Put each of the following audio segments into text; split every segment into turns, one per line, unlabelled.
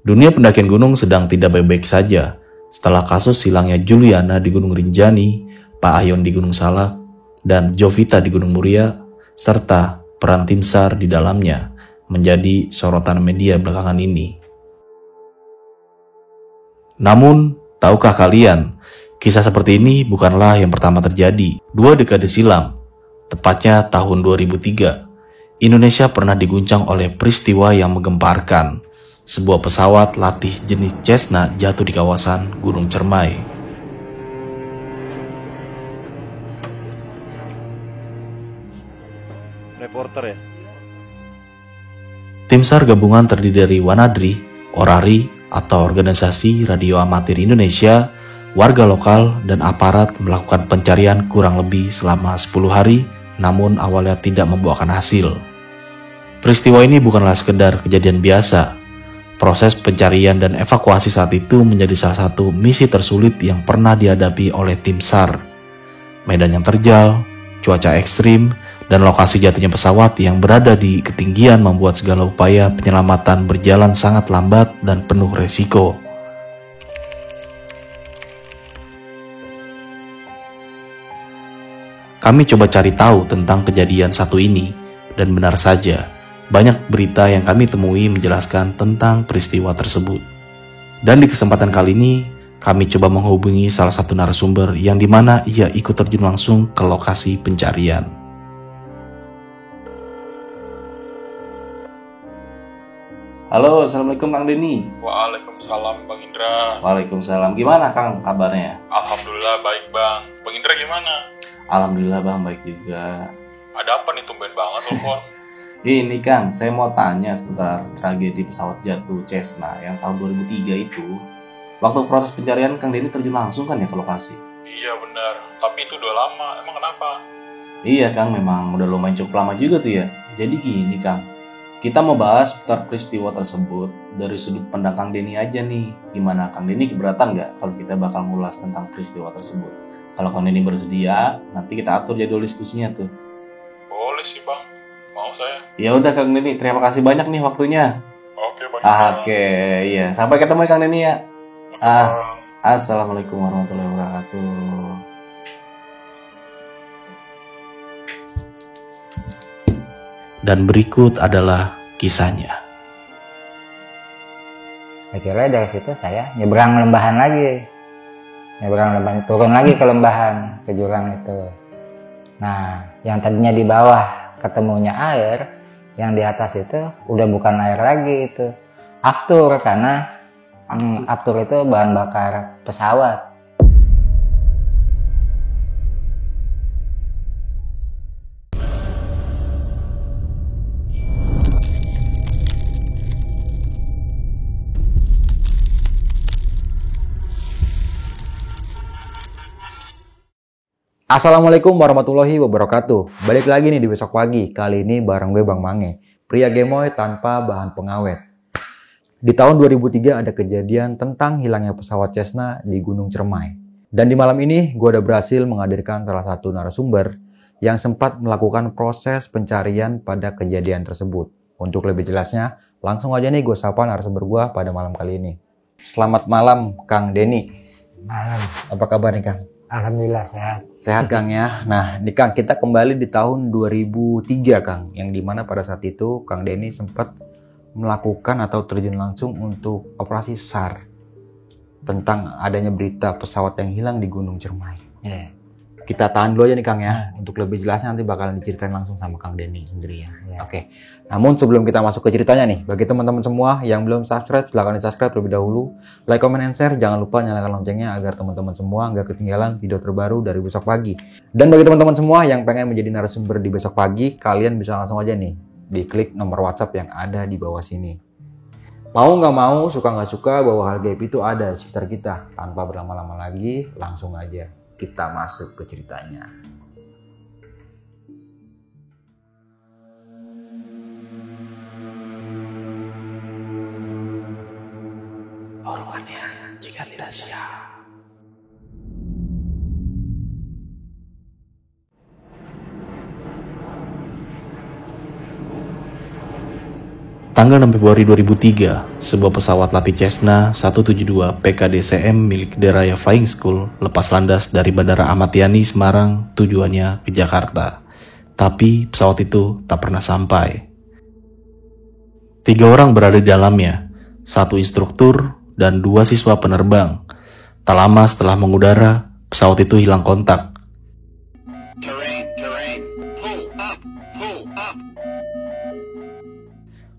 Dunia pendakian gunung sedang tidak baik-baik saja setelah kasus hilangnya Juliana di Gunung Rinjani, Pak Ahyon di Gunung Salak, dan Jovita di Gunung Muria, serta peran tim SAR di dalamnya menjadi sorotan media belakangan ini. Namun, tahukah kalian, kisah seperti ini bukanlah yang pertama terjadi. 2 dekade silam, tepatnya tahun 2003, Indonesia pernah diguncang oleh peristiwa yang menggemparkan. Sebuah pesawat latih jenis Cessna jatuh di kawasan Gunung Cermai.
Reporter ya?
Tim SAR gabungan terdiri dari Wanadri, Orari, atau Organisasi Radio Amatir Indonesia, warga lokal, dan aparat melakukan pencarian kurang lebih selama 10 hari, namun awalnya tidak membuahkan hasil. Peristiwa ini bukanlah sekedar kejadian biasa. Proses pencarian dan evakuasi saat itu menjadi salah satu misi tersulit yang pernah dihadapi oleh tim SAR. Medan yang terjal, cuaca ekstrim, dan lokasi jatuhnya pesawat yang berada di ketinggian membuat segala upaya penyelamatan berjalan sangat lambat dan penuh resiko. Kami coba cari tahu tentang kejadian satu ini, dan benar saja, banyak berita yang kami temui menjelaskan tentang peristiwa tersebut. Dan di kesempatan kali ini, kami coba menghubungi salah satu narasumber yang dimana ia ikut terjun langsung ke lokasi pencarian. Halo, Assalamualaikum Kang Denny.
Waalaikumsalam Bang Indra.
Waalaikumsalam, gimana Kang kabarnya?
Alhamdulillah baik Bang. Bang Indra gimana?
Alhamdulillah Bang, baik juga.
Ada apa nih, tumben banget telepon?
Ini Kang, saya mau tanya seputar tragedi pesawat jatuh Cessna yang tahun 2003 itu. Waktu proses pencarian Kang Denny terjun langsung kan ya ke lokasi?
Iya benar, tapi itu udah lama, emang kenapa?
Iya Kang, memang udah lumayan cukup lama juga tuh ya. Jadi gini Kang, kita mau bahas seputar peristiwa tersebut dari sudut pandang Kang Denny aja nih. Gimana Kang Denny, keberatan nggak kalau kita bakal ngulas tentang peristiwa tersebut? Kalau Kang Denny bersedia, nanti kita atur jadwal diskusinya tuh.
Boleh sih Bang, mau saya.
Ya udah Kang Denny, terima kasih banyak nih waktunya.
Oke Bang Indra.
Oke, iya. Sampai ketemu ya Kang Denny ya.
Oke, Bang.
Assalamualaikum warahmatullahi wabarakatuh. Dan berikut adalah kisahnya.
Akhirnya dari situ saya nyebrang lembahan lagi. Turun lagi ke lembahan, ke jurang itu. Nah, yang tadinya di bawah ketemunya air, yang di atas itu udah bukan air lagi itu. Aftur, karena aftur itu bahan bakar pesawat.
Assalamualaikum warahmatullahi wabarakatuh. Balik lagi nih di Besok Pagi. Kali ini bareng gue Bang Mange, pria gemoy tanpa bahan pengawet. Di tahun 2003 ada kejadian tentang hilangnya pesawat Cessna di Gunung Cermai. Dan di malam ini gue udah berhasil menghadirkan salah satu narasumber yang sempat melakukan proses pencarian pada kejadian tersebut. Untuk lebih jelasnya, langsung aja nih gue sapa narasumber gue pada malam kali ini. Selamat malam Kang Denny.
Malam.
Apa kabar nih Kang?
Alhamdulillah sehat.
Sehat Kang ya. Nah, nih Kang, kita kembali di tahun 2003 Kang, yang dimana pada saat itu Kang Denny sempat melakukan atau terjun langsung untuk operasi SAR tentang adanya berita pesawat yang hilang di Gunung Cermai.
Yeah.
Kita tahan dulu aja nih Kang ya. Untuk lebih jelasnya nanti bakalan diceritain langsung sama Kang Denny sendiri ya.
Yeah.
Oke. Namun sebelum kita masuk ke ceritanya nih, bagi teman-teman semua yang belum subscribe, silahkan di-subscribe terlebih dahulu. Like, comment, and share. Jangan lupa nyalakan loncengnya agar teman-teman semua nggak ketinggalan video terbaru dari Besok Pagi. Dan bagi teman-teman semua yang pengen menjadi narasumber di Besok Pagi, kalian bisa langsung aja nih, diklik nomor WhatsApp yang ada di bawah sini. Mau nggak mau, suka nggak suka, bahwa hal gaib itu ada di sekitar kita. Tanpa berlama-lama lagi, langsung aja kita masuk ke ceritanya.
Orukannya jika tidak siap. Tanggal 6 Februari 2003, sebuah pesawat latih Cessna 172 PKDCM milik Deraya Flying School lepas landas dari Bandara Ahmad Yani, Semarang, tujuannya ke Jakarta. Tapi pesawat itu tak pernah sampai. 3 orang berada di dalamnya, 1 instruktur dan 2 siswa penerbang. Tak lama setelah mengudara, pesawat itu hilang kontak.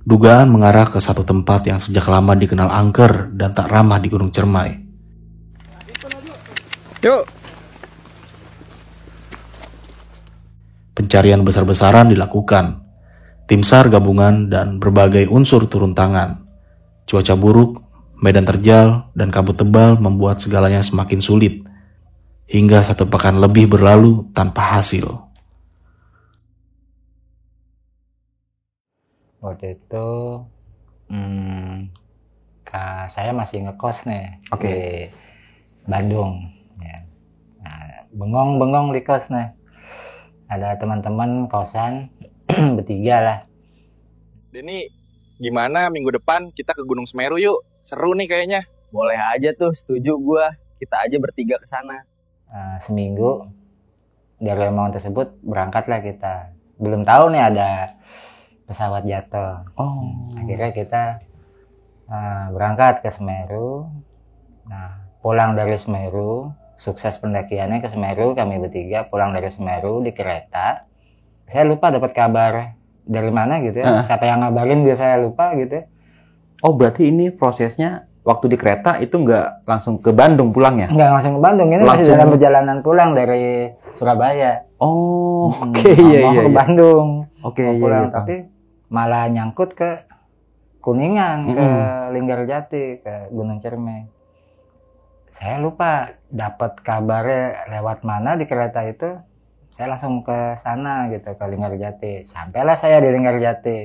Dugaan mengarah ke satu tempat yang sejak lama dikenal angker dan tak ramah di Gunung Cermai.
Yuk.
Pencarian besar-besaran dilakukan. Tim SAR gabungan dan berbagai unsur turun tangan. Cuaca buruk, medan terjal, dan kabut tebal membuat segalanya semakin sulit. Hingga 1 pekan lebih berlalu tanpa hasil.
Waktu itu saya masih ngekos nih di Bandung. Ya. Nah, bengong di kos nih. Ada teman-teman kosan bertiga lah.
Denny, gimana minggu depan kita ke Gunung Semeru yuk? Seru nih kayaknya.
Boleh aja tuh, setuju gua. Kita aja bertiga ke sana.
Seminggu dari omongan tersebut berangkatlah kita. Belum tahu nih ada pesawat jatuh. Akhirnya kita berangkat ke Semeru. Nah, pulang dari Semeru, sukses pendakiannya ke Semeru, kami bertiga pulang dari Semeru di kereta. Saya lupa dapat kabar dari mana gitu ya. Siapa yang ngabarin dia, saya lupa gitu.
Oh, berarti ini prosesnya waktu di kereta itu nggak langsung ke Bandung pulang ya?
Nggak langsung ke Bandung, ini masih dalam perjalanan pulang dari Surabaya.
Oh,
Mau ke Bandung.
Iya.
Tapi malah nyangkut ke Kuningan, ke Linggarjati, ke Gunung Cermai. Saya lupa dapat kabarnya lewat mana di kereta itu. Saya langsung ke sana gitu, ke Linggarjati. Sampailah saya di Linggarjati.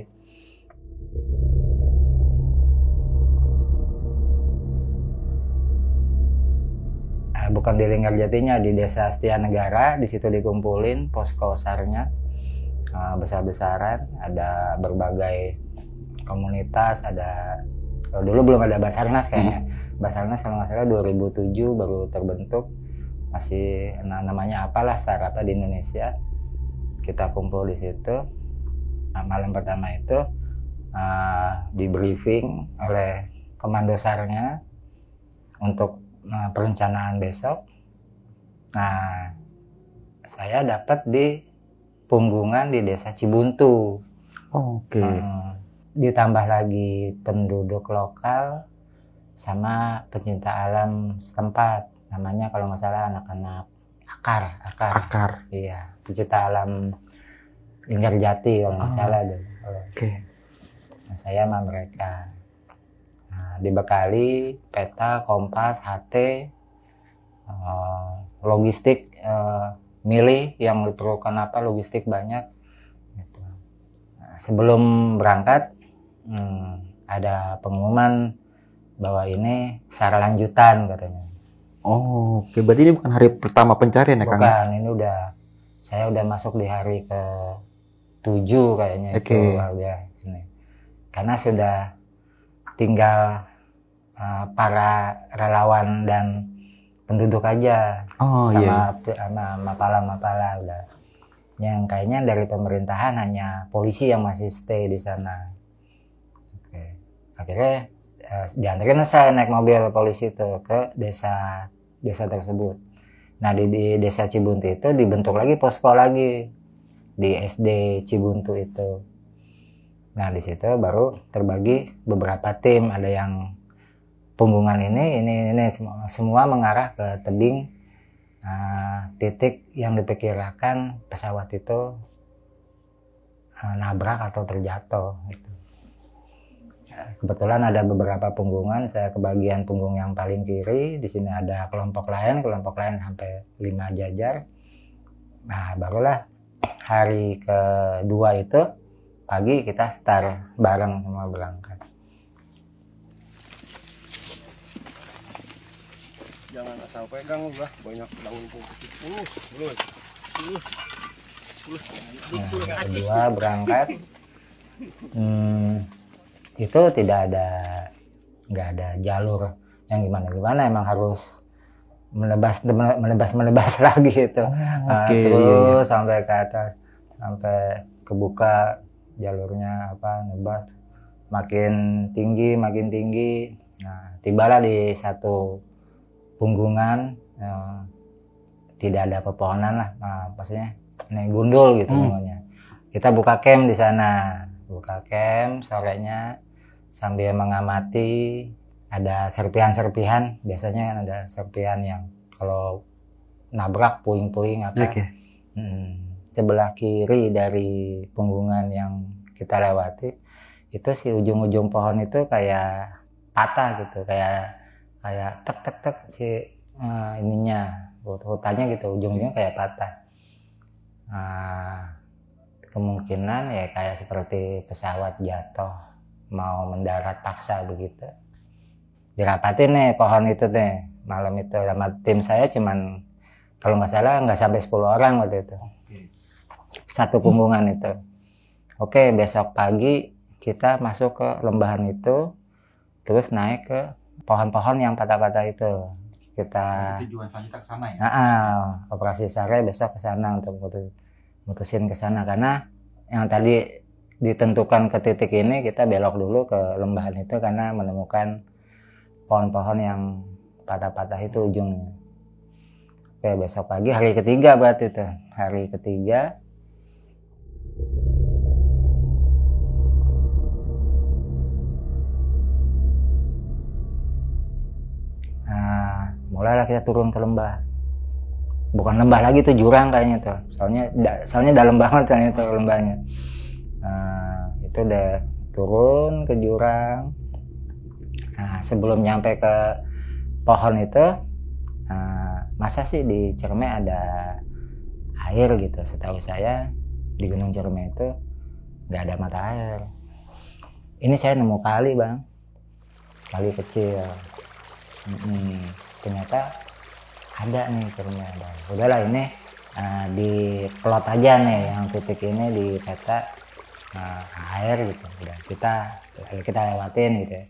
Bukan di Linggarjatinya, di Desa Astianegara. Di situ dikumpulin posko SAR-nya. Besar-besaran, ada berbagai komunitas, ada dulu belum ada Basarnas kayaknya. Basarnas kalau nggak salah 2007 baru terbentuk, masih namanya apalah SAR apa di Indonesia. Kita kumpul di situ. Malam pertama itu di briefing oleh komando SAR-nya untuk perencanaan besok. Nah, saya dapat di Punggungan di Desa Cibuntu. Ditambah lagi penduduk lokal sama pecinta alam setempat. Namanya kalau nggak salah anak-anak Akar. Iya, pecinta alam Linggarjati kalau nggak salah deh. Nah, saya sama mereka. Nah, dibekali peta, kompas, HT, logistik, milih yang diperlukan apa, logistik banyak gitu. Nah, sebelum berangkat ada pengumuman bahwa ini SAR lanjutan katanya.
Berarti ini bukan hari pertama pencarian ya, Kang?
Bukan, ini saya udah masuk di hari ke-7 kayaknya. Itu udah ini. Karena sudah tinggal para relawan dan penduduk aja, sama mapala udah. Yang kayaknya dari pemerintahan hanya polisi yang masih stay di sana. Akhirnya diantarin saya naik mobil polisi itu ke desa tersebut. Nah di Desa Cibuntu itu dibentuk lagi posko lagi di SD Cibuntu itu. Nah di situ baru terbagi beberapa tim, ada yang Punggungan ini semua mengarah ke tebing titik yang diperkirakan pesawat itu nabrak atau terjatuh. Gitu. Kebetulan ada beberapa punggungan, saya ke bagian punggung yang paling kiri. Di sini ada kelompok lain sampai 5 jajar. Nah barulah hari kedua itu pagi kita start bareng semua berangkat.
Jangan asal pegang lah, banyak daun putih.
Nah, kedua berangkat itu nggak ada jalur yang gimana, emang harus menebas lagi itu. Terus sampai ke atas, sampai kebuka jalurnya nebas makin tinggi. Nah, tibalah di satu punggungan, tidak ada pepohonan lah, maksudnya ini gundul gitu namanya. Kita buka camp di sana, sorenya sambil mengamati. Ada serpihan, biasanya kan ada serpihan yang kalau nabrak puing-puing sebelah kiri dari punggungan yang kita lewati itu si ujung-ujung pohon itu kayak patah gitu, kayak tek si ininya hutannya gitu, ujung-ujungnya kayak patah. Kemungkinan ya kayak seperti pesawat jatuh mau mendarat paksa begitu. Dirapatin nih pohon itu malam itu sama tim saya, cuman kalau nggak salah nggak sampai 10 orang waktu itu. Satu punggungan itu. Oke, besok pagi kita masuk ke lembahan itu, terus naik ke pohon-pohon yang patah-patah itu. Kita
tujuan selanjutnya ke sana ya.
Operasi SARE besok ke sana untuk mutusin ke sana, karena yang tadi ditentukan ke titik ini kita belok dulu ke lembahan itu karena menemukan pohon-pohon yang patah-patah itu ujungnya. Oke, besok pagi hari ketiga berarti itu. Hari ketiga mulailah kita turun ke lembah. Bukan lembah lagi tuh, jurang kayaknya tuh. Soalnya dalam banget ternyata lembahnya. Itu udah turun ke jurang. Nah, sebelum nyampe ke pohon itu, masa sih di Cerme ada air gitu? Setahu saya di Gunung Cerme itu nggak ada mata air. Ini saya nemu kali, Bang, kali kecil. Ternyata ada nih Cerme ada. Udahlah ini di plot aja nih, yang titik ini di peta air gitu. Udah kita lewatin gitu ya.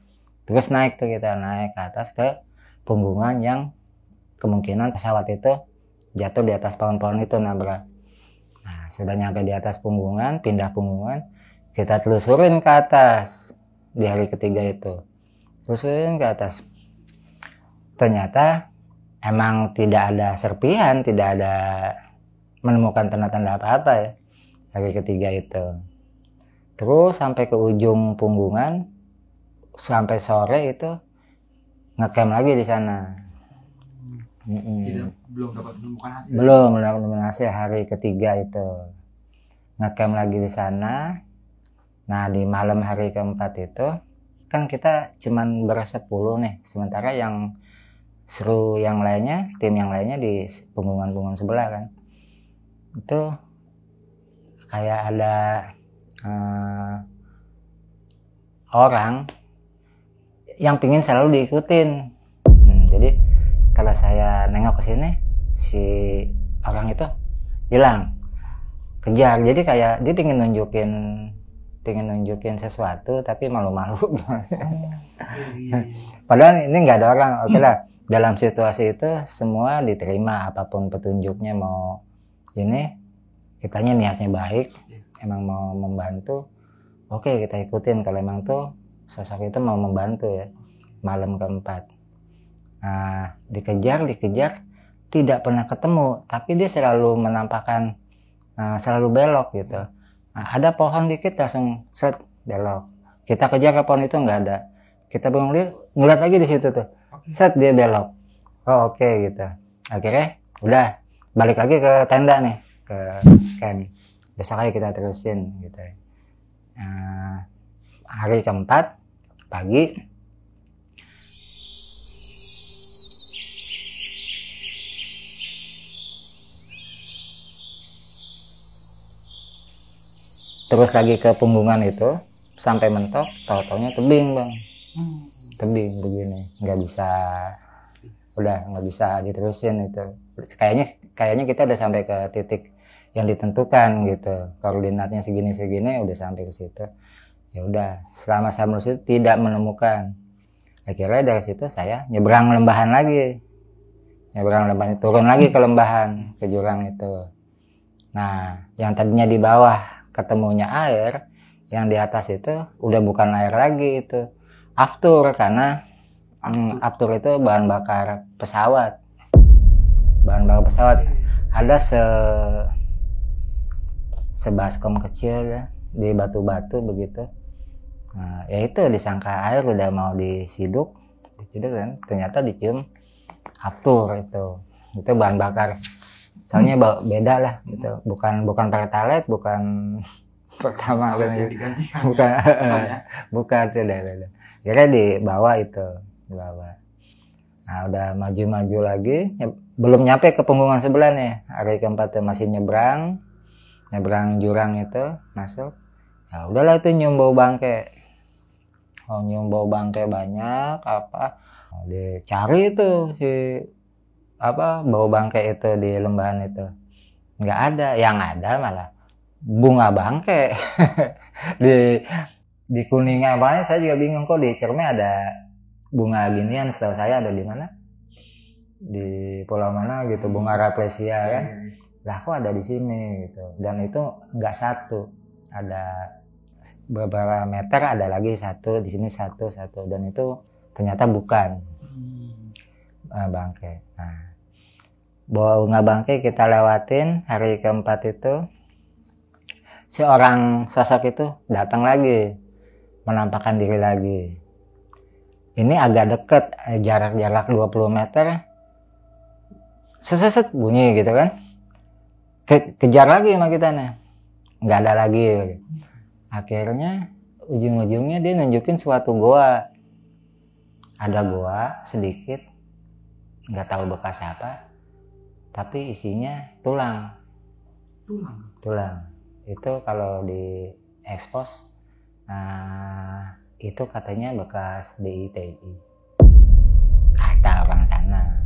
Terus kita naik ke atas ke punggungan yang kemungkinan pesawat itu jatuh di atas pohon-pohon itu nabrak. Nah, sudah nyampe di atas punggungan, pindah punggungan, kita telusurin ke atas di hari ketiga itu. Telusurin ke atas. Ternyata emang tidak ada serpihan, tidak ada menemukan tanda-tanda apa-apa ya hari ketiga itu. Terus sampai ke ujung punggungan, sampai sore itu ngecamp lagi di sana.
Belum dapat menemukan hasil.
Belum menemukan hasil hari ketiga itu. Ngecamp lagi di sana. Nah, di malam hari keempat itu kan kita cuman bersepuluh nih, sementara yang seru yang lainnya, tim yang lainnya di punggungan sebelah kan. Itu kayak ada orang yang pingin selalu diikutin. Jadi kalau saya nengok ke sini, si orang itu hilang, kejar. Jadi kayak dia pingin nunjukin sesuatu tapi malu-malu. Padahal ini nggak ada orang. Oke lah, dalam situasi itu semua diterima, apapun petunjuknya, mau ini kitanya niatnya baik, emang mau membantu, oke kita ikutin. Kalau emang tuh sosok itu mau membantu ya. Malam keempat, dikejar, tidak pernah ketemu, tapi dia selalu menampakkan selalu belok gitu. Ada pohon dikit langsung set belok. Kita kejar ke pohon itu nggak ada. Kita belum ngeliat lagi di situ tuh, set dia belok. Oh oke gitu. Akhirnya udah balik lagi ke tenda nih, ke camp. Besok aja kita terusin gitu. Hari keempat pagi terus lagi ke punggungan itu sampai mentok, tahu-taunya tebing, Bang. Tebing begini, nggak bisa diterusin itu. Kayaknya kita udah sampai ke titik yang ditentukan gitu, koordinatnya segini udah sampai ke situ. Ya udah, selama saya menelusuri tidak menemukan. Akhirnya dari situ saya nyebrang lembahan lagi. Nyebrang lembahan, turun lagi ke lembahan, ke jurang itu. Nah, yang tadinya di bawah ketemunya air, yang di atas itu udah bukan air lagi itu. Aftur, karena aftur itu bahan bakar pesawat. Bahan bakar pesawat. Ada sebaskom kecil ya, di batu-batu begitu. Nah, ya itu disangka air udah mau diciduk kan, ternyata dicium aftur itu bahan bakar. Soalnya beda lah gitu, bukan pertalite, bukan pertama bukan tidak beda. Kira dibawa itu, dibawa. Nah udah maju lagi, belum nyampe ke punggungan sebelah nih. Hari keempat masih nyebrang jurang itu masuk. Ya udahlah itu nyium bau bangke. Nyium bau bangke banyak dicari itu bau bangke itu di lembahan itu. Nggak ada, yang ada malah bunga bangke. di Kuningan banyak, saya juga bingung kok di Cerme ada bunga ginian. Setahu saya ada di mana, di pulau mana gitu, bunga rafflesia kan. Lah kok ada di sini gitu. Dan itu nggak satu, ada beberapa meter ada lagi satu, di sini satu, dan itu ternyata bukan bangke. Nah, bunga bangke kita lewatin. Hari keempat itu seorang sosok itu datang lagi, menampakkan diri lagi. Ini agak deket, jarak 20 meter, seset bunyi gitu kan. Kejar lagi sama kita nih, nggak ada lagi. Akhirnya ujung-ujungnya dia nunjukin suatu goa. Ada goa sedikit, nggak tahu bekas apa, tapi isinya tulang. Itu kalau di ekspos, itu katanya bekas DITI, kata orang sana.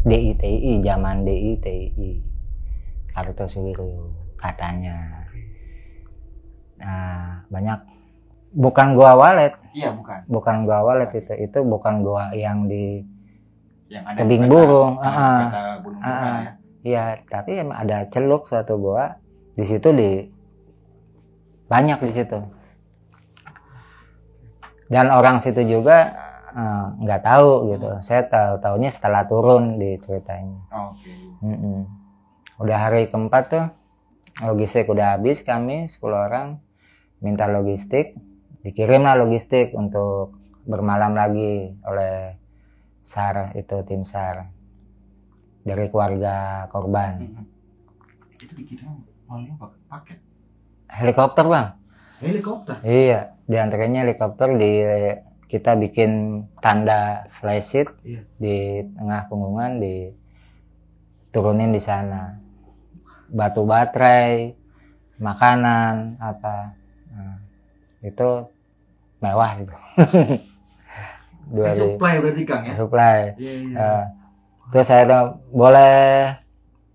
DITI, zaman DITI, Kartosuwiryo katanya. Nah, banyak, bukan goa walet.
Iya,
bukan goa walet itu bukan goa yang di
yang ada
tebing burung.
Ya.
Iya, tapi emang ada celuk suatu goa di situ, banyak di situ. Dan orang situ juga nggak tahu gitu. Saya tahunya setelah turun diceritain. Udah hari keempat tuh, logistik udah habis, kami 10 orang minta logistik, dikirimlah logistik untuk bermalam lagi oleh SAR, itu tim SAR dari keluarga korban.
Itu dikirim malamnya paket
helikopter, Bang.
Helikopter?
Iya, diantaranya helikopter. Kita bikin tanda flysheet di tengah punggungan, diturunin di sana. Batu baterai, makanan apa, itu mewah gitu.
Supply berarti Kang ya?
Supply. Terus saya boleh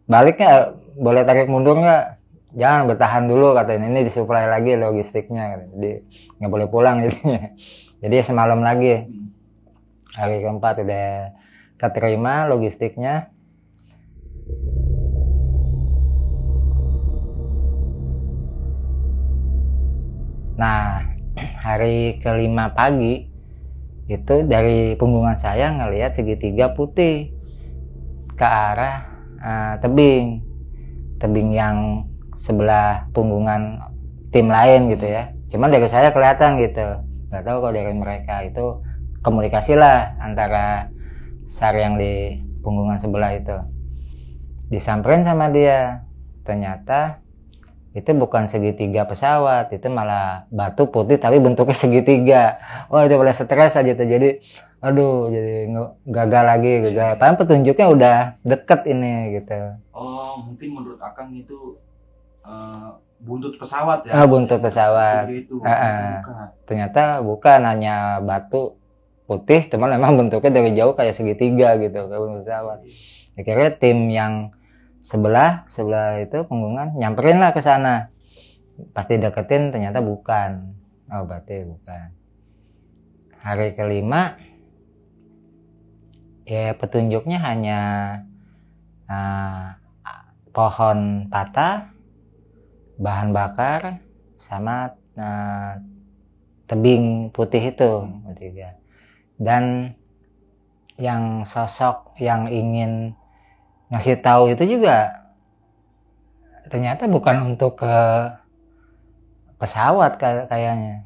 balik nggak, boleh tarik mundur nggak? Jangan, bertahan dulu katanya, ini disuplai lagi logistiknya, jadi nggak boleh pulang gitu. Jadi semalam lagi, hari keempat udah keterima logistiknya. Nah, hari kelima pagi itu dari punggungan saya ngelihat segitiga putih ke arah tebing yang sebelah punggungan tim lain gitu ya. Cuman dari saya kelihatan gitu, nggak tahu kalau dari mereka. Itu komunikasi lah antara SAR yang di punggungan sebelah itu. Disamperin sama dia, ternyata itu bukan segitiga pesawat, itu malah batu putih tapi bentuknya segitiga. Wah, itu boleh stres aja tuh. Jadi jadi gagal. Padahal petunjuknya udah deket ini gitu.
Oh, mungkin menurut Akang itu buntut pesawat ya?
Buntut pesawat. Ternyata bukan, hanya batu putih, teman memang bentuknya dari jauh kayak segitiga gitu, kayak buntut pesawat. Akhirnya tim yang sebelah itu punggungan nyamperin lah ke sana. Pasti deketin, ternyata bukan. Oh berarti bukan. Hari kelima ya petunjuknya hanya pohon patah, bahan bakar, sama tebing putih itu. Dan yang sosok yang ingin ngasih tahu itu juga ternyata bukan untuk ke pesawat kayaknya,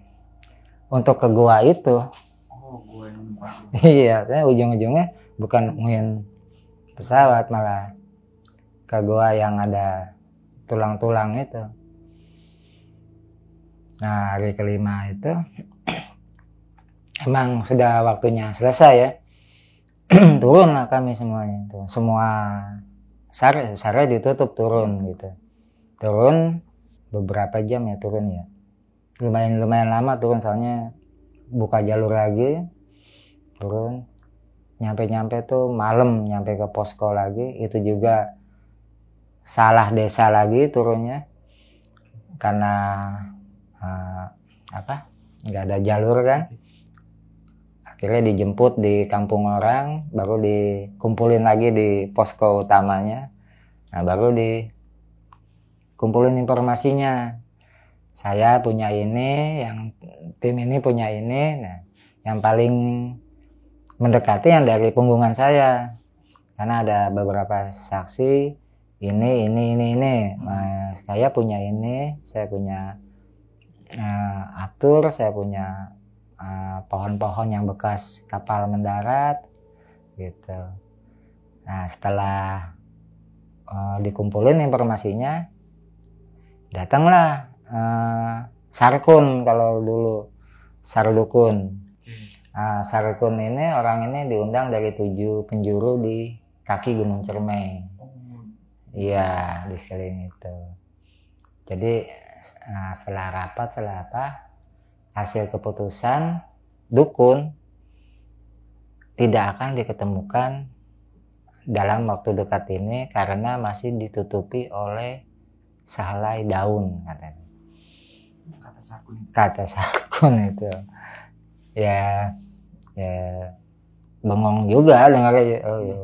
untuk ke gua itu. Iya, saya ujung-ujungnya bukan nemuin pesawat, malah ke gua yang ada tulang-tulang itu. Nah, hari kelima itu emang sudah waktunya selesai ya. Turunlah kami semuanya itu. Semua sare ditutup, turun gitu. Turun beberapa jam ya turun ya. Lumayan lama turun, soalnya buka jalur lagi. Turun. Nyampe tuh malam, nyampe ke posko lagi. Itu juga salah desa lagi turunnya. Karena nggak ada jalur kan. Akhirnya dijemput di kampung orang, baru dikumpulin lagi di posko utamanya. Nah, baru dikumpulin informasinya. Saya punya ini, yang tim ini punya ini. Nah, yang paling mendekati yang dari punggungan saya. Karena ada beberapa saksi, ini. Nah, saya punya ini, saya punya atur, saya punya pohon-pohon yang bekas kapal mendarat gitu. Nah, setelah dikumpulin informasinya, datanglah Sarkun, kalau dulu Sardukun. Nah, Sarkun ini, orang ini diundang dari 7 penjuru di kaki Gunung Cermai. Iya, di sekeliling itu. Jadi setelah rapat, hasil keputusan dukun tidak akan diketemukan dalam waktu dekat ini karena masih ditutupi oleh sehelai daun, katanya. Kata Sarkun itu. Ya bengong juga dengarnya. Oh, ya.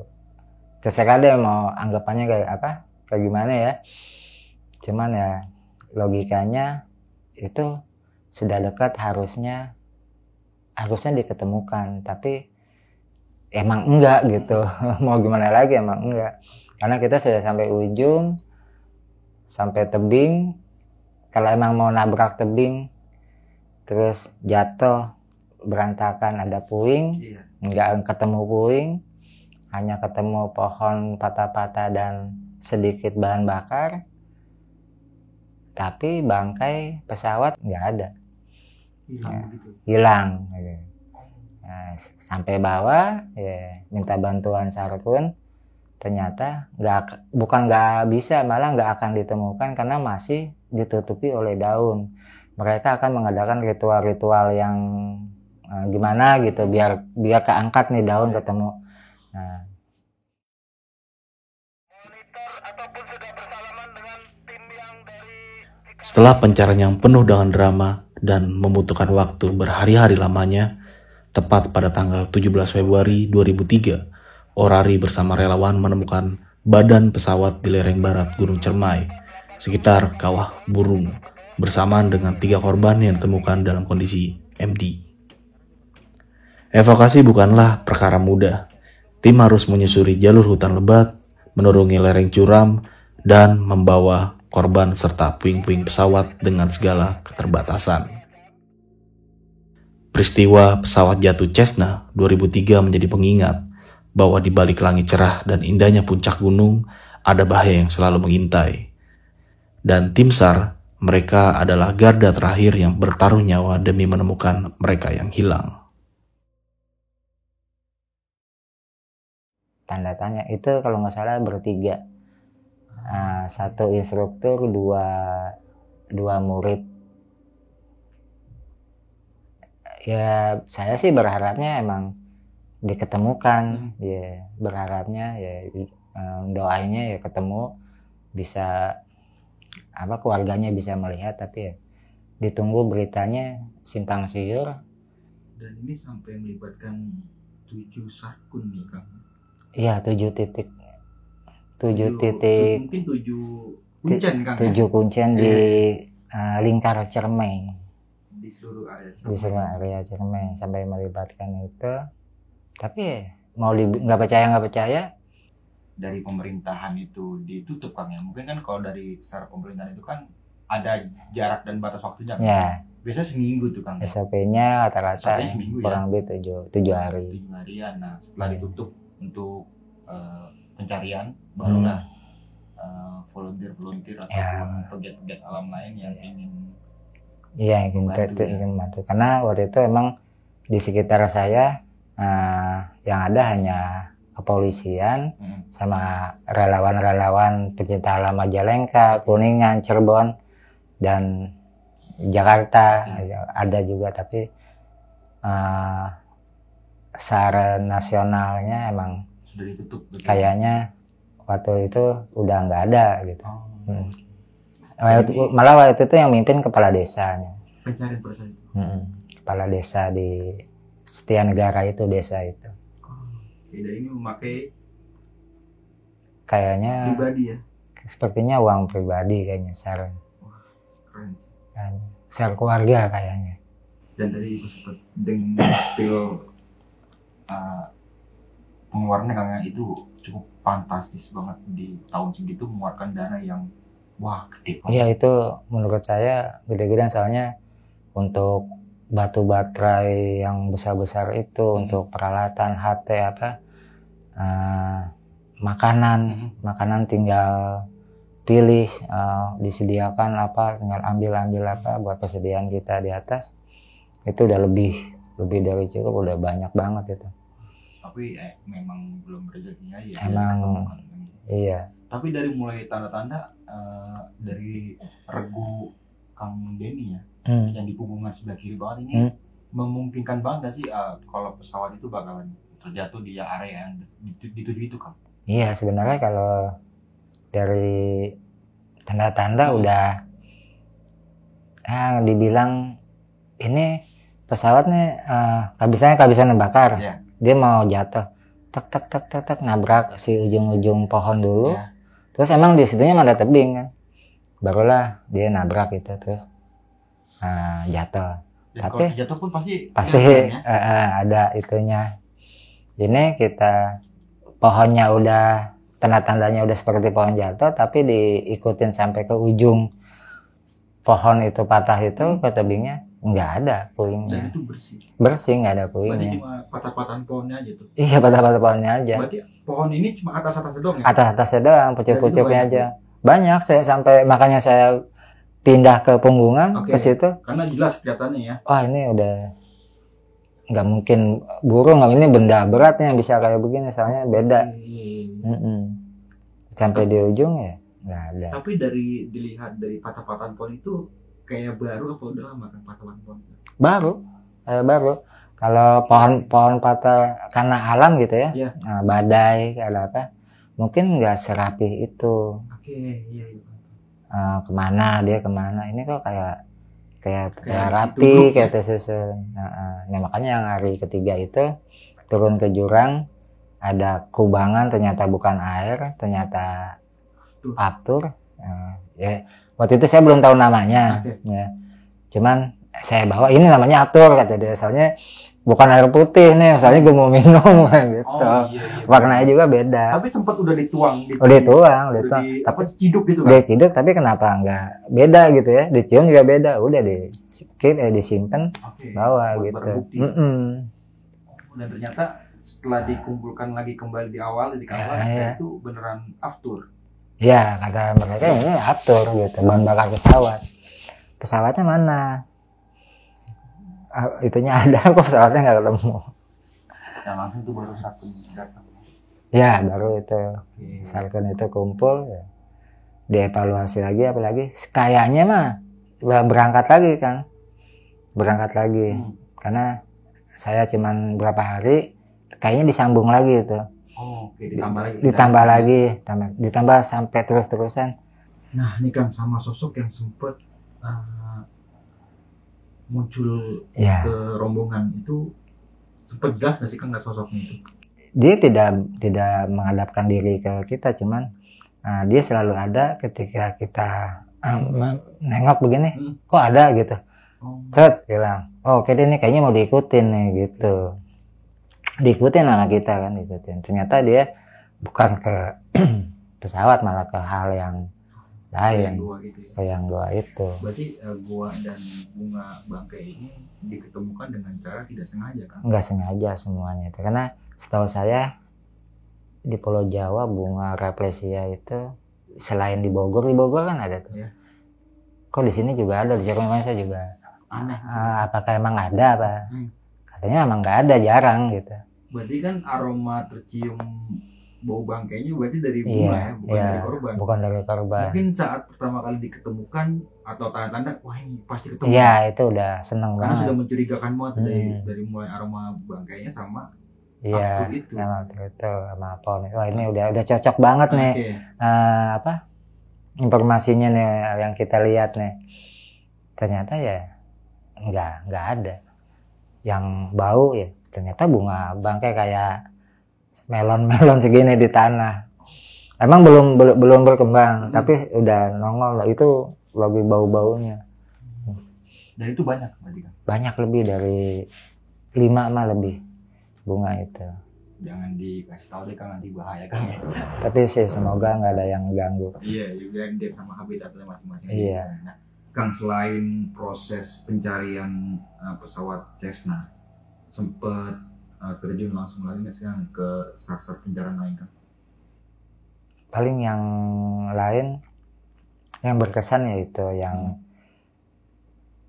Terserah deh mau anggapannya kayak gimana ya. Cuman ya logikanya itu sudah dekat, harusnya diketemukan, tapi emang enggak gitu. Mau gimana lagi, emang enggak, karena kita sudah sampai ujung, sampai tebing. Kalau emang mau nabrak tebing terus jatuh berantakan, ada puing, enggak ketemu puing, hanya ketemu pohon patah-patah dan sedikit bahan bakar, tapi bangkai pesawat nggak ada. Hilang gitu. Nah, sampai bawah ya, minta bantuan Sarkun, ternyata bukan nggak bisa, malah nggak akan ditemukan karena masih ditutupi oleh daun. Mereka akan mengadakan ritual-ritual yang gimana gitu, biar keangkat nih daun, ketemu. Nah,
Setelah pencarian yang penuh dengan drama dan membutuhkan waktu berhari-hari lamanya, tepat pada tanggal 17 Februari 2003, Orari bersama relawan menemukan badan pesawat di lereng barat Gunung Cermai, sekitar Kawah Burung, bersamaan dengan 3 korban yang ditemukan dalam kondisi MD. Evakuasi bukanlah perkara mudah. Tim harus menyusuri jalur hutan lebat, menurungi lereng curam, dan membawa korban serta puing-puing pesawat dengan segala keterbatasan. Peristiwa pesawat jatuh Cessna 2003 menjadi pengingat bahwa di balik langit cerah dan indahnya puncak gunung ada bahaya yang selalu mengintai. Dan tim SAR, mereka adalah garda terakhir yang bertaruh nyawa demi menemukan mereka yang hilang.
Tanda tanya itu kalau nggak salah bertiga. 1 instruktur, 2 murid. Ya saya sih berharapnya emang diketemukan, ya berharapnya ya doanya ya ketemu, bisa keluarganya bisa melihat, tapi ya ditunggu beritanya simpang siur.
Dan ini sampai melibatkan 7 sarkun nih Kang.
Iya, 7 titik. 7 titik.
Mungkin 7 kuncen Kang.
7 kuncen di lingkar Ciremai.
Di seluruh area.
Di seluruh area Ciremai sampai melibatkan itu. Tapi mau nggak percaya
dari pemerintahan itu ditutup Kang ya. Mungkin kan kalau dari secara pemerintahan itu kan ada jarak dan batas waktunya kan?
Ya.
Biasanya seminggu tuh Kang.
SOP-nya rata-rata
seminggu,
kurang lebih 7 hari.
7 harian. Nah, setelah ditutup untuk pencarian, barulah volunteer atau pegiat-pegiat alam lain yang ingin
ingin membantu. Karena waktu itu emang di sekitar saya yang ada hanya kepolisian sama relawan-relawan pecinta alam Majalengka, Kuningan, Cirebon, dan Jakarta ada juga, tapi secara nasionalnya emang
sudah ditutup.
Kayaknya waktu itu udah nggak ada gitu. Malah waktu itu yang mimpin kepala desanya.
Pencarian pada saat itu.
Kepala desa di Setianegara itu, desa itu.
Dan ini memakai
kayaknya
pribadi ya.
Sepertinya uang pribadi kayaknya, share.
Keren sih.
Share keluarga kayaknya.
Dan tadi itu sempat dengan spill pengeluarannya Kang itu cukup fantastis banget di tahun segitu, mengeluarkan dana yang wah gede banget.
Iya, itu menurut saya gede-gedean, soalnya untuk batu baterai yang besar-besar itu, untuk peralatan HT makanan tinggal pilih, disediakan apa, tinggal ambil apa buat persediaan kita di atas. Itu udah lebih dari cukup, udah banyak banget itu.
Tapi memang belum rezekinya ya.
Emang iya.
Tapi dari mulai tanda-tanda dari regu Kang Denny ya, yang di punggungan sebelah kiri banget ini, memungkinkan banget sih kalau pesawat itu bakalan terjatuh di area yang dituju itu Kang?
Iya, sebenarnya kalau dari tanda-tanda udah dibilang ini pesawatnya kehabisan bakar.
Yeah.
Dia mau jatuh, tak nabrak si ujung-ujung pohon dulu. Yeah. Terus emang di situnya ada tebing kan, barulah dia nabrak itu, terus jatuh.
Dan
tapi
kalau jatuh pun pasti
ada itunya. Ini kita pohonnya udah, tanda-tandanya udah seperti pohon jatuh, tapi diikutin sampai ke ujung pohon itu patah itu, ke tebingnya nggak ada puingnya.
Dan itu bersih,
nggak ada puingnya.
Berarti cuma patah-patahan pohonnya aja tuh.
Iya, patah-patah pohonnya aja.
Berarti pohon ini cuma atas-atasnya doang ya?
Atas-atasnya doang, pucuk-pucuknya aja. Banyak, saya sampai makanya saya pindah ke Punggungan, ke situ.
Karena jelas kelihatannya ya.
Wah, ini udah nggak mungkin burung, ini benda beratnya bisa kayak begini, soalnya beda. Sampai di ujung ya nggak ada.
Tapi dilihat dari patah-patahan pohon itu kayak baru apa udah lama kan patah-patahan pohon?
Baru. Kalau pohon patah karena alam gitu ya, badai kayak apa, mungkin nggak serapi itu.
Iya.
Kemana, ini kok kayak rapi, kayak tersusun. Nah, makanya yang hari ketiga itu turun ke jurang, ada kubangan, ternyata bukan air, ternyata aftur. Ya, waktu itu saya belum tahu namanya. Ya. Cuman saya bawa ini namanya aftur, kata dia, soalnya bukan air putih nih, misalnya gue mau minum gitu. Iya. Warnanya juga beda.
Tapi sempat udah dituang.
Tapi
ciduk gitu kan?
Udah ciduk, tapi kenapa nggak beda gitu ya? Dicium juga beda. Udah disimpan, bawa gitu.
Dan ternyata setelah dikumpulkan lagi kembali di awal itu beneran aftur.
Ya, kata mereka ini aftur gitu, bahan bakar pesawat. Pesawatnya mana? Itunya ada kok, pesawatnya nggak ketemu.
Yang langsung itu baru satu datang.
Ya, baru itu. Sarkun itu kumpul, ya. Dievaluasi lagi, apalagi kayaknya mah berangkat lagi kan. Karena saya cuman berapa hari, kayaknya disambung lagi itu. Ditambah sampai terus-terusan.
Nah, ini kan sama sosok yang sempat muncul
Ya,
ke rombongan itu sempet jelas nggak sih Kang nggak sosoknya itu?
dia tidak menghadapkan diri ke kita, cuman dia selalu ada ketika kita nengok begini, kok ada gitu. Cet bilang, oh oke deh nih kayaknya mau diikutin nih gitu. Diikutin sama kita kan, diikutin. Ternyata dia bukan ke pesawat, malah ke hal yang lain, ke yang gua itu.
Berarti gua dan bunga bangkai ini diketemukan dengan cara tidak sengaja kan?
Nggak sengaja semuanya itu, karena setahu saya di Pulau Jawa bunga rafflesia itu selain di Bogor kan ada tuh.
Iya.
Kok di sini juga ada, di Cirebon juga.
Aneh.
Apakah emang ada apa? Katanya emang nggak ada, jarang gitu.
Berarti kan aroma tercium bau bangkainya berarti dari bunga
Iya,
ya, bukan
iya,
dari korban.
bukan dari korban.
Mungkin saat pertama kali diketemukan atau tanda-tanda wah ini pasti ketemu.
Iya, itu udah seneng
Karena
banget.
sudah mencurigakan banget dari mulai aroma bangkainya sama
Iya,
after itu.
sama itu sama pohon. Wah ini udah cocok banget nih.
Oke.
Apa informasinya nih yang kita lihat nih. Ternyata ya nggak ada yang bau ya. Ternyata bunga bangkai kayak melon segini di tanah. Emang belum berkembang, tapi udah nongol lah, itu lagi bau-baunya.
Dan itu banyak berarti kan.
Banyak, lebih dari 5 mah lebih bunga itu.
Jangan dikasih tahu deh Kang, nanti bahaya Kang.
Tapi sih semoga nggak ada yang ganggu.
Iya, juga dia sama habitatnya masing-masing.
Iya.
Nah, Kang, selain proses pencarian pesawat Cessna, sempat terjun langsung lagi nggak sih Kang ke sar-sar pencarian lain Kang?
Paling yang lain yang berkesan yaitu yang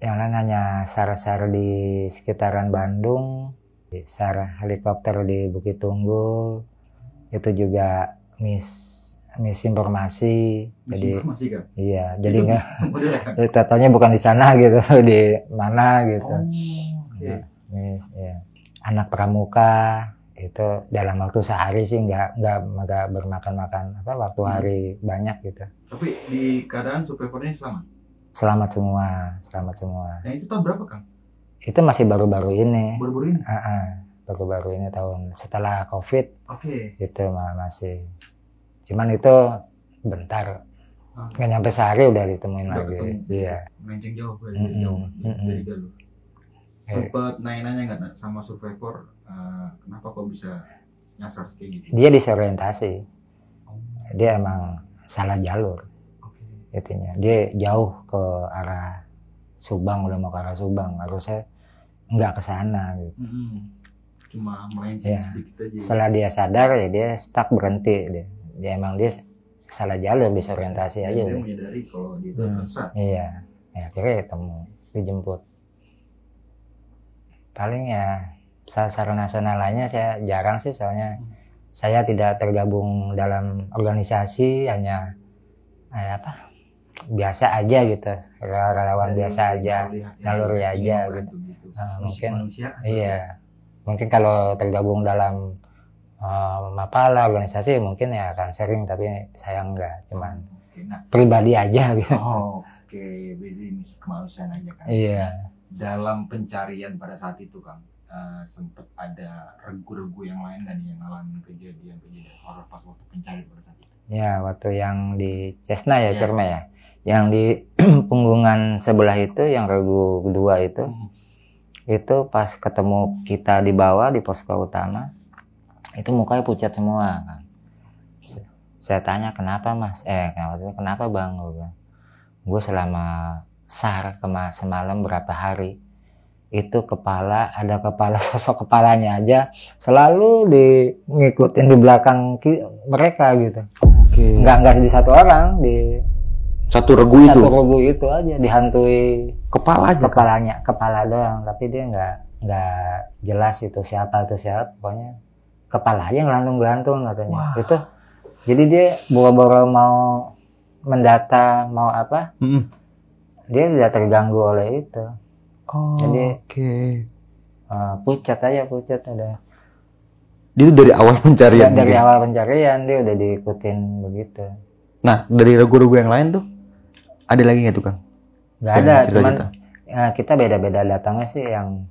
lain hanya sar-sar di sekitaran Bandung, sar helikopter di Bukit Tunggul, itu juga misinformasi. Jadi
Informasi Kang?
iya, jadi nggak
Modelnya.
katanya bukan di sana gitu, di mana gitu.
Oke.
Ya. Anak pramuka itu dalam waktu sehari sih nggak bermakan waktu hari banyak gitu.
Tapi di keadaan survivornya selamat.
Selamat semua.
Nah itu tahun berapa Kang?
Itu masih baru-baru ini.
Baru-baru ini?
Baru-baru ini tahun setelah COVID.
Oke.
Itu masih. Cuman itu bentar. Nggak nyampe sehari udah ditemuin
Udah
lagi.
ketemu.
Iya.
Melenceng jauh dari jalur. Sempet nanya-nanya nggak sama survivor, kenapa kok bisa nyasar kayak gitu?
Dia disorientasi. Dia emang salah jalur.
Oke.
Intinya dia jauh ke arah Subang, udah mau ke arah Subang, harusnya nggak ke sana gitu.
Cuma melenceng
Iya.
sedikit aja.
Setelah dia sadar ya dia stuck, berhenti dia emang dia salah jalur, disorientasi
Dan
aja
dia
udah.
menyadari kalau dia itu tersesat.
Iya, ya akhirnya ketemu, dijemput. Paling ya sar nasional lainnya saya jarang sih, soalnya saya tidak tergabung dalam organisasi, hanya biasa aja gitu, relawan biasa aja, naluri aja gitu. Mungkin iya, mungkin kalau tergabung dalam organisasi mungkin ya akan sering, tapi saya enggak, cuman pribadi aja gitu.
Oke, jadi misi kemanusiaan aja kan.
Iya.
Dalam pencarian pada saat itu Kang, sempat ada regu-regu yang lain kan yang ngalamin kejadian horor pas waktu pencarian pada saat itu?
Ya, waktu yang di Cessna ya, Cerme ya. Yang di punggungan sebelah itu, yang regu kedua itu pas ketemu kita di bawah di posko utama, itu mukanya pucat semua kan. Saya tanya kenapa Mas? Kenapa Bang? Gue selama SAR semalam berapa hari itu ada kepala sosok kepalanya aja selalu ngikutin di belakang mereka gitu.
Oke.
Nggak di satu orang, di
Satu regu itu.
satu regu itu aja dihantui
Kepalanya.
kepala doang, tapi dia nggak jelas itu siapa, pokoknya kepala aja ngelantung katanya.
Wah.
Itu jadi dia boro-boro mau mendata mau apa, dia tidak terganggu oleh itu. Jadi pucat ada.
Dia itu dari awal pencarian.
Dari awal pencarian dia udah diikutin begitu.
Nah, dari regu-regu yang lain tuh ada lagi nggak tuh Kang?
Nggak ada, cuman kita beda-beda datangnya sih, yang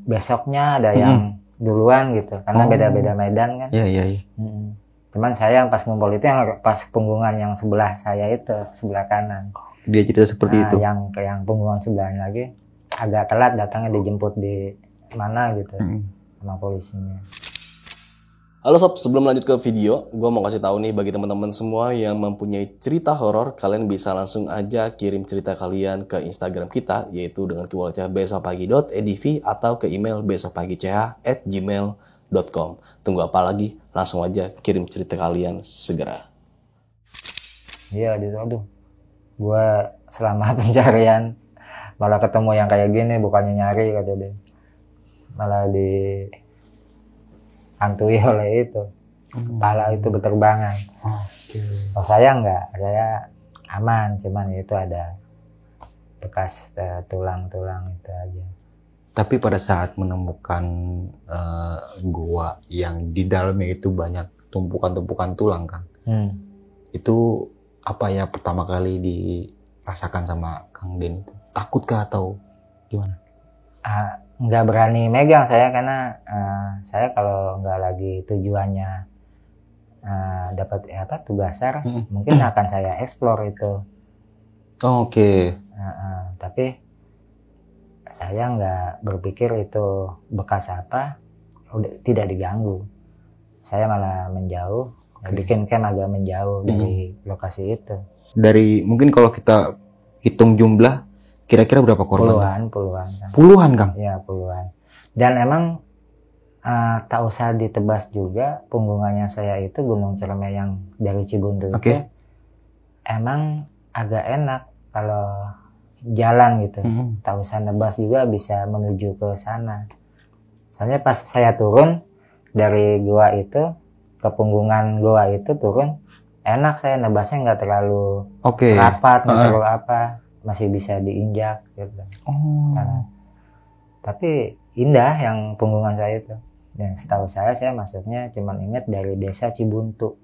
besoknya ada yang duluan gitu, karena beda-beda medan kan.
Iya.
Cuman saya yang pas ngumpul itu yang pas punggungan yang sebelah saya itu, sebelah kanan.
Dia cerita seperti itu.
Yang punggungan sebelah lagi agak telat datangnya, dijemput di mana gitu sama polisinya.
Halo sob, sebelum lanjut ke video, gue mau kasih tahu nih bagi teman-teman semua yang mempunyai cerita horor, kalian bisa langsung aja kirim cerita kalian ke Instagram kita, yaitu dengan keywordnya besokpagi.edv atau ke email besokpagi.ch@gmail.com. Tunggu apa lagi? Langsung aja kirim cerita kalian segera.
Iya, aduh, gue selama pencarian malah ketemu yang kayak gini, bukannya nyari kata dia, malah hantui oleh itu, kepala itu berterbangan. Oh, saya enggak, saya aman, cuman itu ada bekas tulang-tulang itu aja.
Tapi pada saat menemukan gua yang di dalamnya itu banyak tumpukan-tumpukan tulang kan, itu apa ya pertama kali dirasakan sama Kang Den? Takutkah atau gimana?
Nggak berani megang saya, karena saya kalau nggak lagi tujuannya dapat tugasar, mungkin akan saya explore itu.
Oke.
Tapi saya nggak berpikir itu bekas apa, udah tidak diganggu. Saya malah menjauh, bikin camp agak menjauh dari lokasi itu.
Dari mungkin kalau kita hitung jumlah, kira-kira berapa korban?
Puluhan,
Kang?
Iya, puluhan. Dan emang tak usah ditebas juga, punggungannya saya itu Gunung Ciremai yang dari Cibuntu itu emang agak enak kalau jalan gitu. Tak usah nebas juga bisa menuju ke sana. Soalnya pas saya turun dari gua itu ke punggungan gua itu turun, enak, saya nebasnya nggak terlalu rapat, nggak terlalu apa, masih bisa diinjak gitu. Tapi indah yang punggungan saya itu. Dan setahu saya masuknya cuman ingat dari desa Cibuntu.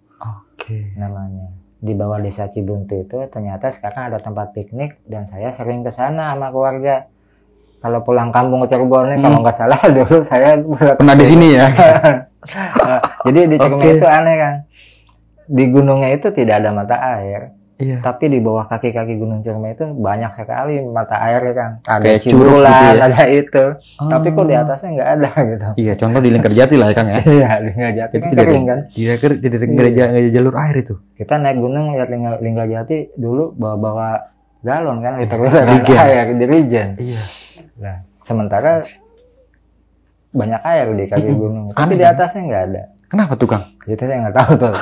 Namanya. Di bawah desa Cibuntu itu ternyata sekarang ada tempat piknik, dan saya sering ke sana sama keluarga. Kalau pulang kampung ke Cirebon, kalau nggak salah dulu saya
pernah di sini ya.
Jadi di Ciremai itu aneh kan. Di gunungnya itu tidak ada mata air.
Iya.
Tapi di bawah kaki-kaki Gunung Ciremai itu banyak sekali mata air kan. Ada
kayak
Cibulan,
gitu ya?
ada itu. Tapi kok di atasnya nggak ada gitu.
Iya, contoh di Lingkarjati lah Kang ya.
Iya, di Lingkarjati
Itu
kan kering kan.
Tidak ada jalur air itu.
Kita naik gunung lihat Lingkarjati dulu bawa galon kan, liter-liter air di Rijen.
Iya.
Nah, sementara banyak air di kaki gunung, tapi di atasnya nggak ada.
Kenapa tuh Kang?
Itu saya nggak tahu tuh.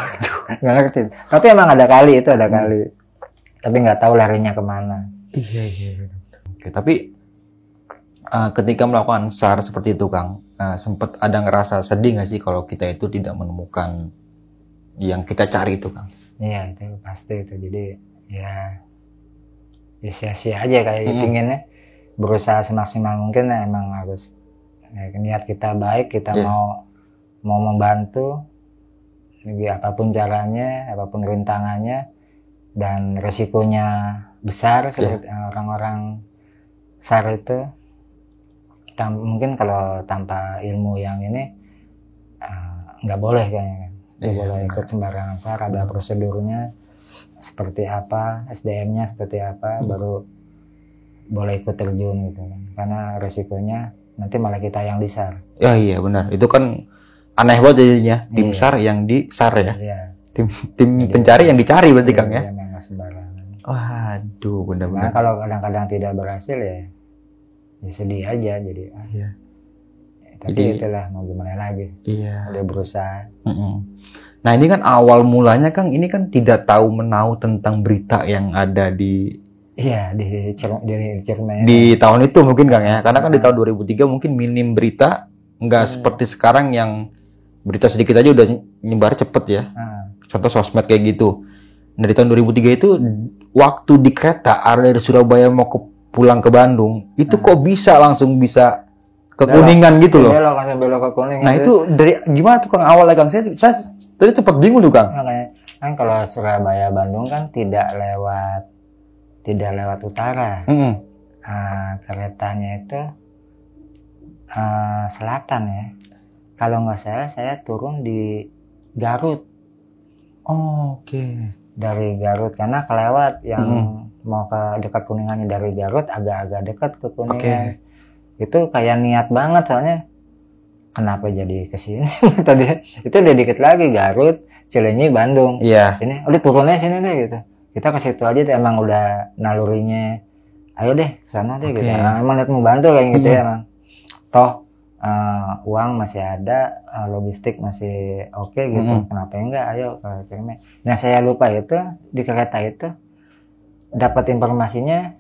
Nggak ngerti. Tapi emang ada kali itu, ada kali. Tapi nggak tahu larinya kemana.
Iya. Oke, tapi ketika melakukan SAR seperti itu Kang, sempat ada ngerasa sedih nggak sih kalau kita itu tidak menemukan yang kita cari itu Kang?
Iya, itu pasti itu. Jadi ya sia-sia aja kayak pinginnya berusaha semaksimal mungkin, emang harus niat kita baik, kita mau membantu, apapun caranya, apapun rintangannya, dan resikonya besar seperti orang-orang SAR itu. Mungkin kalau tanpa ilmu yang ini nggak boleh kayaknya, nggak boleh ikut sembarangan SAR. Ada prosedurnya seperti apa, SDM-nya seperti apa, baru boleh ikut terjun gitu kan. Karena resikonya nanti malah kita yang di SAR.
Ya iya benar, itu kan aneh banget jadinya, tim SAR yang di SAR ya.
Iya.
Tim pencari yang dicari berarti Kang ya.
Memang sembarangan.
Waduh, benar-benar.
Nah, kalau kadang-kadang tidak berhasil ya sedih aja jadi.
Iya.
Tapi itulah, mau gimana lagi.
Iya.
Udah berusaha.
Nah ini kan awal mulanya Kang, ini kan tidak tahu menahu tentang berita yang ada di
di Ciremai.
Di tahun itu mungkin Kang ya, karena kan di tahun 2003 mungkin minim berita, nggak seperti sekarang yang berita sedikit aja udah nyebar cepet ya. Contoh sosmed kayak gitu. Nah di tahun 2003 itu waktu di kereta dari Surabaya mau pulang ke Bandung, itu kok bisa langsung bisa ke Kuningan gitu loh.
Belok ke Kuningan.
Nah itu dari gimana tuh Kang awalnya Kang? Saya tadi sempat bingung tuh Kang.
Kan kalau Surabaya Bandung kan tidak lewat utara. Keretanya itu selatan ya. Kalau nggak salah saya turun di Garut.
Oh, oke.
Dari Garut karena kelewat yang mau ke dekat Kuningan dari Garut agak-agak dekat ke Kuningan. Itu kayak niat banget soalnya kenapa jadi ke sini tadi itu udah dikit lagi Garut, Cileunyi, Bandung.
Iya.
Ini udah turunnya sini deh gitu. Kita ke situ aja tuh emang udah nalurinya. Ayo deh ke sana deh gitu. Emang lihat mau bantu kayak gitu ya emang. Toh uang masih ada, logistik masih oke gitu. Kenapa enggak? Ayo ke Ciremai. Nah saya lupa itu di kereta itu dapat informasinya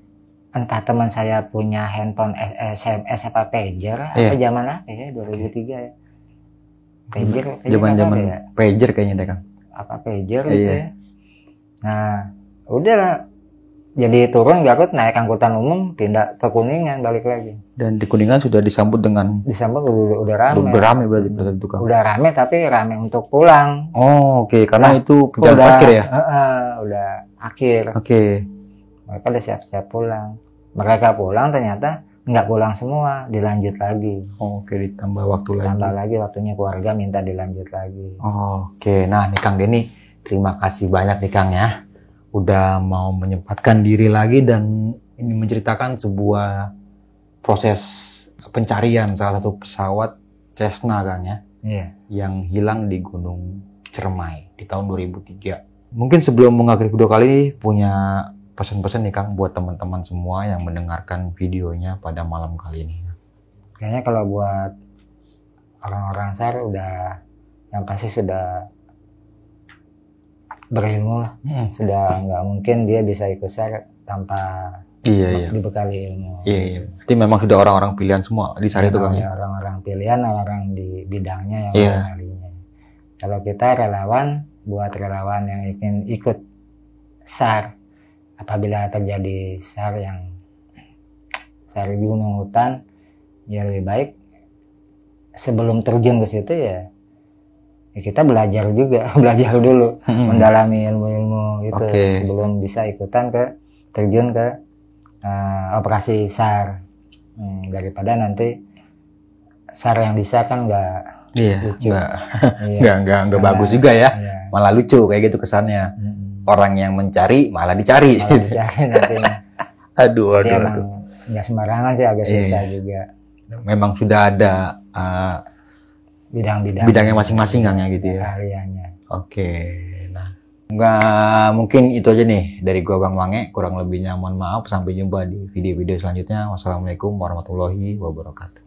entah teman saya punya handphone SMS apa pager apa zaman apa ya 2003 ya. Pager
Zaman-zaman
ya?
pager kayaknya deh Kang.
Apa pager gitu ya. Nah udah lah. Jadi turun Garut naik angkutan umum pindah ke Kuningan balik lagi.
Dan di Kuningan sudah disambut
udah rame.
Udah rame berarti itu Kang.
Udah rame tapi rame untuk pulang.
Oh, oke. Karena itu jalan akhir ya.
Udah akhir.
Oke.
Mereka udah siap-siap pulang. Mereka pulang ternyata nggak pulang semua, dilanjut lagi.
Oke, ditambah waktu lagi.
Tambah lagi waktunya keluarga minta dilanjut lagi.
Oke, nah nih Kang Denny, terima kasih banyak nih Kang ya. Udah mau menyempatkan diri lagi dan ini menceritakan sebuah proses pencarian salah satu pesawat Cessna Kang ya.
Iya.
Yang hilang di Gunung Ciremai di tahun 2003. Mungkin sebelum mengakhiri video kali ini punya pesan-pesan nih Kang buat teman-teman semua yang mendengarkan videonya pada malam kali ini.
Kayaknya kalau buat orang-orang SAR udah yang pasti sudah berilmu lah. Sudah nggak mungkin dia bisa ikut SAR tanpa dibekali ilmu.
Iya. Jadi memang sudah orang-orang pilihan semua di SAR itu Kang.
Ya, orang-orang pilihan, orang di bidangnya yang mengenalinya. Kalau kita relawan, buat relawan yang ingin ikut SAR, apabila terjadi SAR di gunung hutan, ya lebih baik sebelum terjun ke situ ya kita belajar juga, belajar dulu, mendalami ilmu-ilmu itu sebelum bisa ikutan terjun ke operasi SAR. Daripada nanti SAR yang di SAR kan nggak lucu.
Nggak bagus juga ya. Malah lucu kayak gitu kesannya. Orang yang mencari malah dicari.
Nantinya.
Aduh.
Emang nggak sembarangan sih, agak susah juga.
Memang sudah ada bidangnya masing-masing kan ya gitu ya.
Karyanya.
Oke. Nah, nggak mungkin itu aja nih dari gua Bang Mange. Kurang lebihnya mohon maaf. Sampai jumpa di video-video selanjutnya. Wassalamualaikum warahmatullahi wabarakatuh.